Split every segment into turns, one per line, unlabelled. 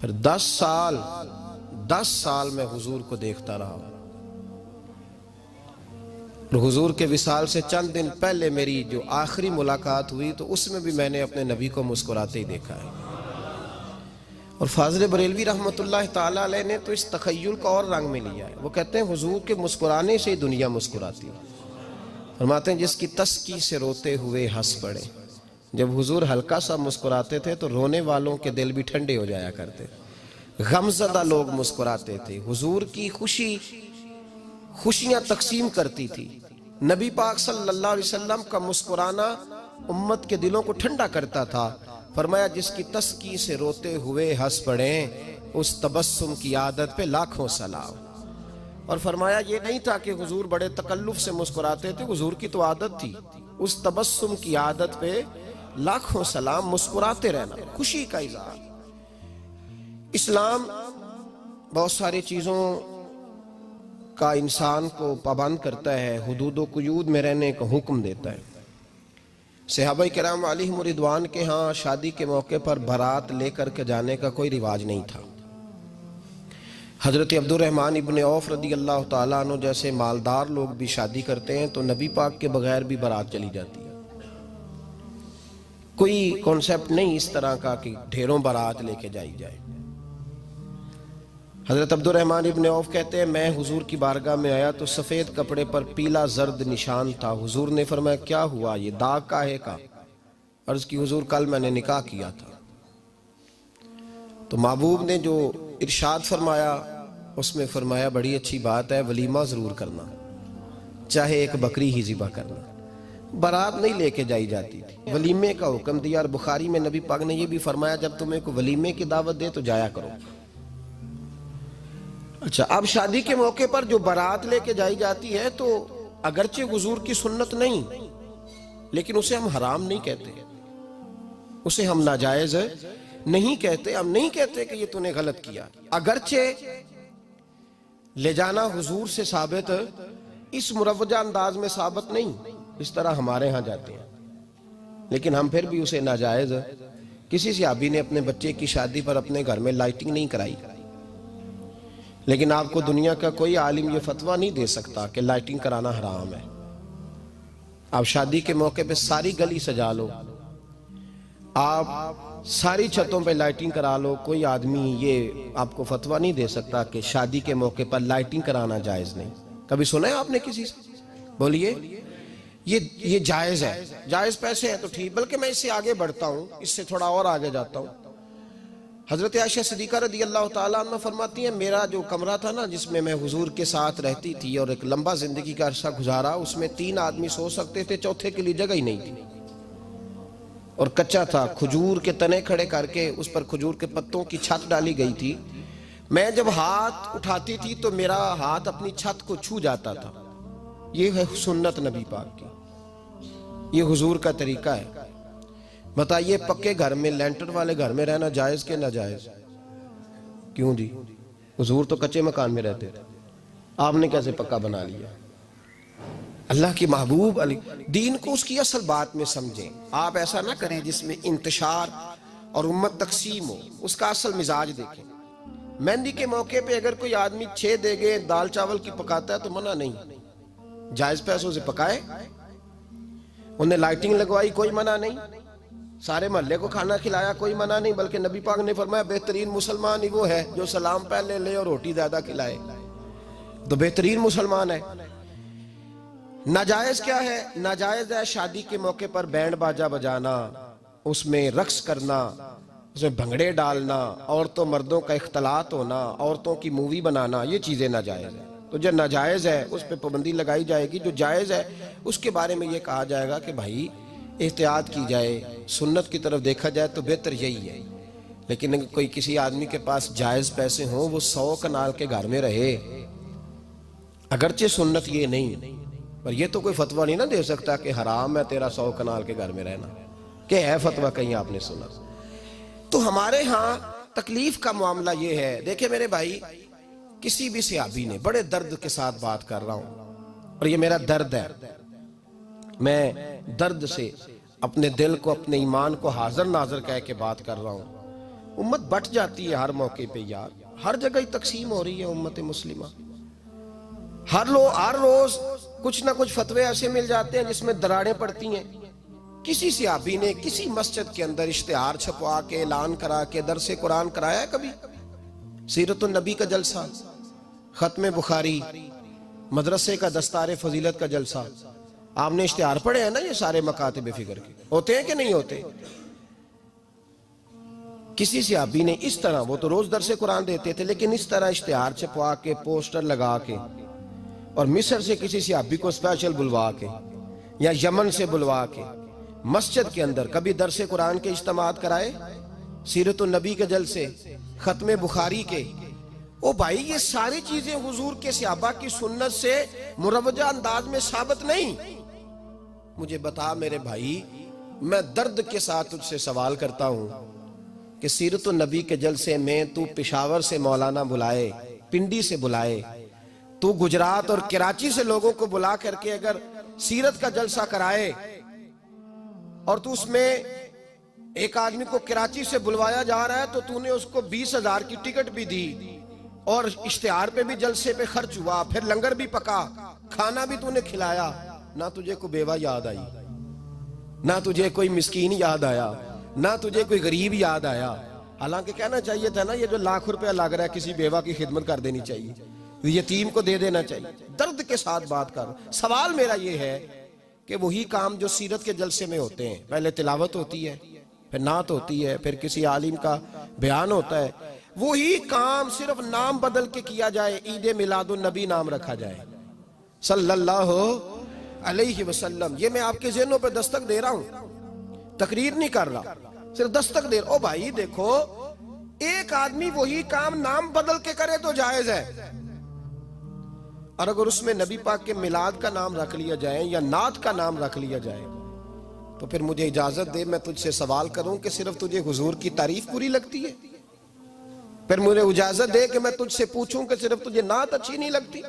پھر 10 سال میں حضور کو دیکھتا رہا، اور حضور کے وصال سے چند دن پہلے میری جو آخری ملاقات ہوئی تو اس میں بھی میں نے اپنے نبی کو مسکراتے ہی دیکھا ہے۔ اور فاضل بریلوی رحمۃ اللہ تعالیٰ علیہ نے تو اس تخیل کا اور رنگ میں لیا ہے۔ وہ کہتے ہیں حضور کے مسکرانے سے ہی دنیا مسکراتی ہے۔ فرماتے ہیں جس کی تسکی سے روتے ہوئے ہنس پڑے۔ جب حضور ہلکا سا مسکراتے تھے تو رونے والوں کے دل بھی ٹھنڈے ہو جایا کرتے، غمزدہ لوگ مسکراتے تھے۔ حضور کی خوشیاں تقسیم کرتی تھی۔ نبی پاک صلی اللہ علیہ وسلم کا مسکرانا امت کے دلوں کو ٹھنڈا کرتا تھا۔ فرمایا جس کی تسکی سے روتے ہوئے ہنس پڑیں، اس تبسم کی عادت پہ لاکھوں سلام۔ اور فرمایا یہ نہیں تھا کہ حضور بڑے تکلف سے مسکراتے تھے، حضور کی تو عادت تھی اس تبسم کی عادت پہ لاکھوں سلام، مسکراتے رہنا، خوشی کا اظہار۔ اسلام بہت ساری چیزوں کا انسان کو پابند کرتا ہے، حدود و قیود میں رہنے کا حکم دیتا ہے۔ صحابہ کرام علیہم رضوان کے ہاں شادی کے موقع پر بارات لے کر کے جانے کا کوئی رواج نہیں تھا۔ حضرت عبد الرحمن ابن عوف رضی اللہ تعالیٰ عنہ جیسے مالدار لوگ بھی شادی کرتے ہیں تو نبی پاک کے بغیر بھی بارات چلی جاتی ہے۔ کوئی کانسیپٹ نہیں اس طرح کا کہ ڈھیروں بارات لے کے جائی جائے۔ حضرت عبد الرحمن ابن عوف کہتے ہیں میں حضور کی بارگاہ میں آیا تو سفید کپڑے پر پیلا زرد نشان تھا۔ حضور نے فرمایا کیا ہوا، یہ داغ کاہے کا؟ عرض کی حضور کل میں نے نکاح کیا تھا۔ تو محبوب نے جو ارشاد فرمایا اس میں فرمایا بڑی اچھی بات ہے، ولیمہ ضرور کرنا، چاہے ایک بکری ہی ذبح کرنا۔ بارات نہیں لے کے جائی جاتی تھی، ولیمے کا حکم دیا۔ اور بخاری میں نبی پاک نے یہ بھی فرمایا جب تمہیں کوئی ولیمے کی دعوت دے تو جایا کرو۔ اچھا، اب شادی کے موقع پر جو بارات لے کے جائی جاتی ہے تو اگرچہ حضور کی سنت نہیں، لیکن اسے ہم حرام نہیں کہتے، اسے ہم ناجائز نہیں کہتے۔ ہم نہیں کہتے کہ یہ تو نے غلط کیا، اگرچہ لے جانا حضور سے ثابت، اس مروجہ انداز میں ثابت نہیں اس طرح ہمارے ہاں جاتے ہیں، لیکن ہم پھر بھی اسے ناجائز۔ کسی صحابی نے اپنے بچے کی شادی پر اپنے گھر میں لائٹنگ نہیں کرائی، لیکن آپ کو دنیا کا کوئی عالم یہ فتویٰ نہیں دے سکتا کہ لائٹنگ کرانا حرام ہے۔ آپ شادی کے موقع پہ ساری گلی سجا لو، آپ ساری چھتوں پہ لائٹنگ کرا لو، کوئی آدمی یہ آپ کو فتویٰ نہیں دے سکتا کہ شادی کے موقع پر لائٹنگ کرانا جائز نہیں۔ کبھی سنا ہے آپ نے کسی سے؟ بولیے یہ جائز ہے، جائز پیسے ہیں تو ٹھیک، بلکہ میں اس سے آگے بڑھتا ہوں، اس سے تھوڑا اور آگے جاتا ہوں۔ حضرت عائشہ صدیقہ رضی اللہ تعالیٰ عنہ فرماتی ہیں میرا جو کمرہ تھا نا جس میں میں حضور کے ساتھ رہتی تھی اور ایک لمبا زندگی کا عرصہ گزارا، اس میں 3 آدمی سو سکتے تھے، چوتھے کے لیے جگہ ہی نہیں تھی، اور کچا تھا۔ کھجور کے تنے کھڑے کر کے اس پر کھجور کے پتوں کی چھت ڈالی گئی تھی۔ میں جب ہاتھ اٹھاتی تھی تو میرا ہاتھ اپنی چھت کو چھو جاتا تھا۔ یہ ہے سنت نبی پاک کی، یہ حضور کا طریقہ ہے۔ بتائیے پکے گھر میں، لینٹر والے گھر میں رہنا جائز کہ ناجائز؟ کیوں جی؟ حضور تو کچے مکان میں رہتے تھے، آپ نے کیسے پکا بنا لیا؟ اللہ کی محبوب علی دین کو اس کی اصل بات میں سمجھیں۔ آپ ایسا نہ کریں جس میں انتشار اور امت تقسیم ہو، اس کا اصل مزاج دیکھیں۔ مہندی کے موقع پہ اگر کوئی آدمی 6 دیگیں دال چاول کی پکاتا ہے تو منع نہیں، جائز پیسوں سے پکائے۔ انہیں لائٹنگ لگوائی، کوئی منع نہیں، سارے محلے کو کھانا کھلایا، کوئی منع نہیں، بلکہ نبی پاک نے فرمایا بہترین مسلمان ہی وہ ہے جو سلام پہلے لے اور روٹی زیادہ کھلائے، تو بہترین مسلمان ہے۔ ناجائز کیا ہے؟ ناجائز ہے شادی کے موقع پر بینڈ باجا بجانا، اس میں رقص کرنا، اس میں بھنگڑے ڈالنا، عورتوں مردوں کا اختلاط ہونا، عورتوں کی مووی بنانا، یہ چیزیں ناجائز ہیں۔ تو جو ناجائز ہے اس پہ پابندی لگائی جائے گی، جو جائز ہے اس کے بارے میں یہ کہا جائے گا کہ بھائی احتیاط کی جائے، سنت کی طرف دیکھا جائے تو بہتر یہی ہے۔ لیکن اگر کوئی کسی آدمی کے پاس جائز پیسے ہوں، وہ 100 کنال کے گھر میں رہے، اگرچہ سنت یہ نہیں، پر یہ تو کوئی فتویٰ نہیں نہ دے سکتا کہ حرام ہے تیرا 100 کنال کے گھر میں رہنا، کہ ہے فتویٰ کہیں آپ نے سنا؟ تو ہمارے ہاں تکلیف کا معاملہ یہ ہے۔ دیکھیں میرے بھائی، کسی بھی صحابی نے، بڑے درد کے ساتھ بات کر رہا ہوں اور یہ میرا درد ہے، میں درد سے اپنے دل کو، اپنے ایمان کو حاضر ناظر کہہ کے بات کر رہا ہوں۔ امت بٹ جاتی ہے ہر موقع پہ یار، ہر جگہ ہی تقسیم ہو رہی ہے امت مسلمہ. ہر روز کچھ نہ کچھ فتوے ایسے مل جاتے ہیں جس میں دراڑیں پڑتی ہیں. کسی صحابی نے کسی مسجد کے اندر اشتہار چھپوا کے اعلان کرا کے درس قرآن کرایا ہے کبھی؟ سیرت النبی کا جلسہ، ختم بخاری، مدرسے کا دستار فضیلت کا جلسہ، آپ نے اشتہار پڑھے ہیں نا یہ سارے مکاتب فکر کے، ہوتے ہیں کہ نہیں ہوتے؟ کسی صحابی نے اس طرح، وہ تو روز درس قرآن دیتے تھے، لیکن اس طرح اشتہار چھپوا کے پوسٹر لگا کے، اور مصر سے کسی صحابی کو اسپیشل بلوا کے یا یمن سے بلوا کے مسجد کے اندر کبھی درس قرآن کے اجتماعات کرائے، سیرت النبی کے جلسے، ختم بخاری کے. او بھائی یہ ساری چیزیں حضور کے صحابہ کی سنت سے مروجہ انداز میں ثابت نہیں. مجھے بتا میرے بھائی، میں درد کے ساتھ تجھ سے سوال کرتا ہوں کہ سیرت النبی کے جلسے میں تو پشاور سے مولانا بلائے، پنڈی سے بلائے، تو گجرات اور کراچی سے لوگوں کو بلا کر کے اگر سیرت کا جلسہ کرائے، اور تو اس میں ایک آدمی کو کراچی سے بلوایا جا رہا ہے تو تو نے اس کو 20,000 کی ٹکٹ بھی دی، اور اشتہار پہ بھی جلسے پہ خرچ ہوا، پھر لنگر بھی پکا، کھانا بھی تو نے کھلایا، نہ تجھے کوئی بیوہ یاد آئی، نہ تجھے کوئی مسکین یاد آیا، نہ تجھے کوئی غریب یاد آیا. حالانکہ کہنا چاہیے تھا نا یہ جو ₹1,00,000 لگ رہا ہے کسی بیوہ کی خدمت کر دینی چاہیے، یتیم کو دے دینا چاہیے. درد کے ساتھ بات کر. سوال میرا یہ ہے کہ وہی کام جو سیرت کے جلسے میں ہوتے ہیں، پہلے تلاوت ہوتی ہے، پھر نعت ہوتی ہے، پھر کسی عالم کا بیان ہوتا ہے، وہی کام صرف نام بدل کے کیا جائے، عید میلاد النبی نام رکھا جائے صلی اللہ علیہ وسلم. یہ میں آپ کے ذہنوں پہ دستک دے رہا ہوں، تقریر نہیں کر رہا، صرف دستک دے رہا. او بھائی دیکھو، ایک آدمی وہی کام نام بدل کے کرے تو جائز ہے، اور اگر اس میں نبی پاک کے میلاد کا نام رکھ لیا جائے یا نعت کا نام رکھ لیا جائے تو پھر مجھے اجازت دے میں تجھ سے سوال کروں کہ صرف تجھے حضور کی تعریف پوری لگتی ہے؟ پھر مجھے اجازت دے کہ میں تجھ سے پوچھوں کہ صرف تجھے نعت اچھی نہیں لگتی؟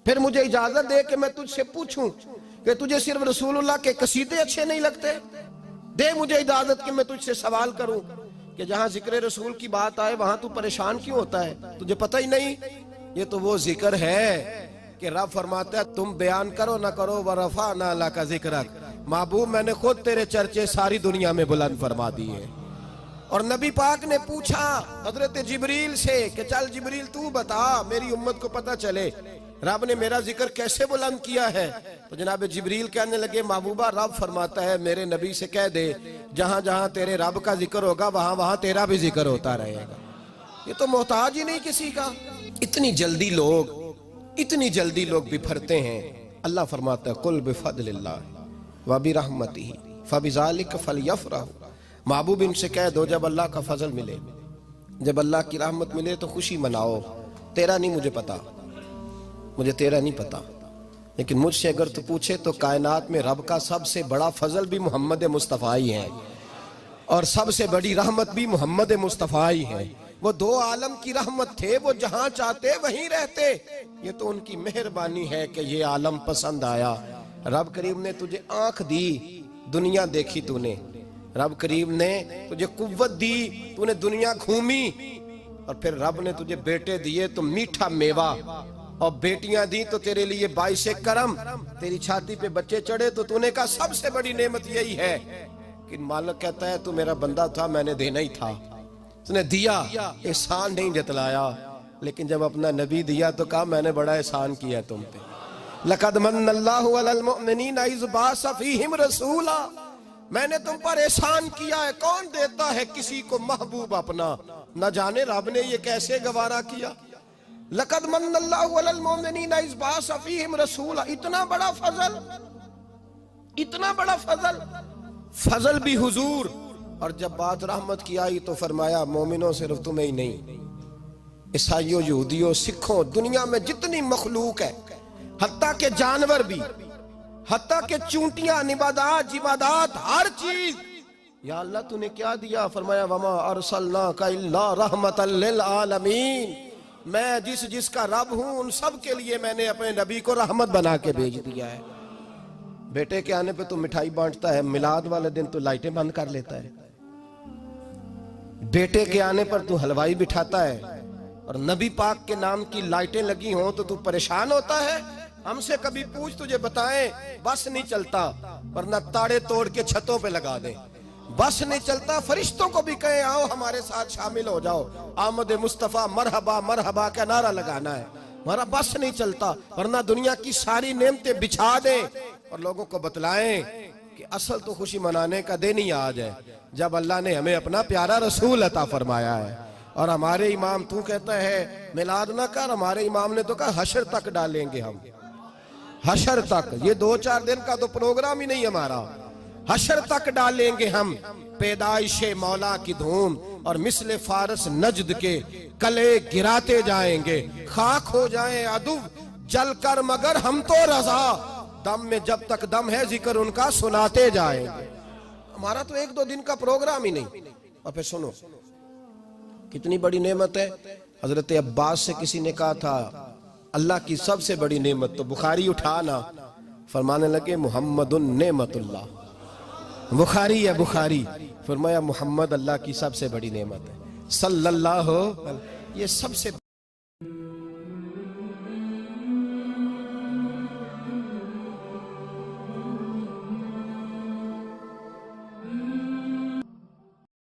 پھر مجھے اجازت دے کہ میں تجھ سے پوچھوں کہ تجھے صرف رسول اللہ کے قصیدے اچھے نہیں لگتے؟ دے مجھے اجازت کہ میں تجھ سے سوال کروں کہ جہاں ذکر رسول کی بات آئے وہاں تو پریشان کیوں ہوتا ہے؟ تجھے پتہ ہی نہیں یہ تو وہ ذکر ہے کہ رب فرماتا ہے تم بیان کرو نہ کرو وَرَفَعْنَا لَكَ ذِكْرَكَ، محبوب میں نے خود تیرے چرچے ساری دنیا میں بلند فرما دیے. اور نبی پاک نے پوچھا حضرت جبریل سے کہ چل جبریل تو بتا میری امت کو پتہ چلے رب نے میرا ذکر کیسے بلند کیا ہے. تو جناب جبریل کہنے لگے محبوبہ رب فرماتا ہے میرے نبی سے کہہ دے جہاں جہاں تیرے رب کا ذکر ہوگا وہاں وہاں تیرا بھی ذکر ہوتا رہے گا. یہ تو محتاج ہی نہیں کسی کا. اتنی جلدی لوگ بپھرتے ہیں. اللہ فرماتا ہے قل بفضل اللہ وبرحمتہ فبذلک فلیفرحوا. محبوب ان سے کہہ دو جب اللہ کا فضل ملے، جب اللہ کی رحمت ملے تو خوشی مناؤ. تیرا نہیں مجھے پتا، مجھے تیرا نہیں پتا، لیکن مجھ سے اگر تو پوچھے تو کائنات میں رب کا سب سے بڑا فضل بھی محمد مصطفیٰ ہی ہے، اور سب سے بڑی رحمت بھی محمد مصطفیٰ ہی ہے. وہ دو عالم کی رحمت تھے، وہ جہاں چاہتے وہیں رہتے. یہ تو ان کی مہربانی ہے کہ یہ عالم پسند آیا. رب کریم نے تجھے آنکھ دی، دنیا دیکھی تو نے. رب کریم نے تجھے قوت دی، تو نے دنیا گھومی. اور پھر رب نے تجھے بیٹے دیے تو میٹھا میوہ، اور بیٹیاں دی تو تیرے لیے باعث کرم. تیری چھاتی پہ بچے چڑھے تو نے کہا سب سے بڑی نعمت یہی ہے. کہ مالک کہتا ہے تو میرا بندہ تھا، میں نے دینا ہی تھا. تو نے دیا، احسان نہیں جتلایا. لیکن جب اپنا نبی دیا تو کہا میں نے بڑا احسان کیا تم پہ. لَقَدْ مَنَّ اللَّهُ عَلَى الْمُؤْمِنِينَ إِذْ بَعَثَ فِيهِمْ رَسُولًا. میں نے تم پر احسان کیا ہے. کون دیتا ہے کسی کو محبوب اپنا؟ نہ جانے رب نے یہ کیسے گوارا کیا. لَقَدْ مَنَّ اللَّهُ عَلَى الْمُؤْمِنِينَ إِذْ بَعَثَ فِيهِمْ رَسُولًا. اتنا بڑا فضل، اتنا بڑا فضل، فضل بھی حضور. اور جب بات رحمت کی آئی تو فرمایا مومنوں صرف تمہیں ہی نہیں، عیسائیوں، یہودیوں، سکھوں، دنیا میں جتنی مخلوق ہے، حتیٰ کہ جانور بھی، حتیٰ کہ چونٹیاں، نباتات، جمادات، ہر چیز. یا اللہ تو نے کیا دیا؟ فرمایا وَمَا أَرْسَلْنَاكَ إِلَّا رَحْمَةً لِلْعَالَمِينَ. میں جس کا رب ہوں ان سب کے لیے میں نے اپنے نبی کو رحمت بنا کے بھیج دیا ہے. بیٹے کے آنے پہ تو مٹھائی بانٹتا ہے، میلاد والے دن تو لائٹیں بند کر لیتا ہے. بیٹے کے آنے پر تو حلوائی بٹھاتا ہے اور نبی پاک کے نام کی لائٹیں لگی ہوں تو پریشان ہوتا ہے. ہم سے کبھی پوچھ تجھے بتائیں بس نہیں چلتا ورنہ تاڑے توڑ کے چھتوں پہ لگا دیں. بس نہیں چلتا فرشتوں کو بھی کہیں آؤ ہمارے ساتھ شامل ہو جاؤ, آمد مصطفیٰ مرحبا مرحبا کا نعرہ لگانا ہے. ہمارا بس نہیں چلتا ورنہ دنیا کی ساری نعمتیں بچھا دیں اور لوگوں کو بتلائیں کہ اصل تو خوشی منانے کا دن ہی آج ہے جب اللہ نے ہمیں اپنا پیارا رسول عطا فرمایا ہے. اور ہمارے امام تو کہتا ہے میلاد نہ کر, ہمارے امام نے تو کہا حشر تک ڈالیں گے ہم, حشر تک. یہ 2-4 دن کا تو پروگرام ہی نہیں ہمارا, حشر تک ڈالیں گے ہم پیدائش مولا کی دھوم اور مثل فارس نجد کے کلے گراتے جائیں گے. خاک ہو جائیں عدو جل کر مگر ہم تو رضا, دم میں جب تک دم ہے ذکر ان کا سناتے جائیں گے. ہمارا تو 1-2 دن کا پروگرام ہی نہیں. اور پھر سنو کتنی بڑی نعمت ہے. حضرت عباس سے کسی نے کہا تھا اللہ کی سب سے بڑی نعمت, تو بخاری اٹھانا, فرمانے لگے محمد نعمت اللہ. بخاری ہے بخاری, فرمایا محمد اللہ کی سب سے بڑی نعمت ہے صلی اللہ, یہ سب سے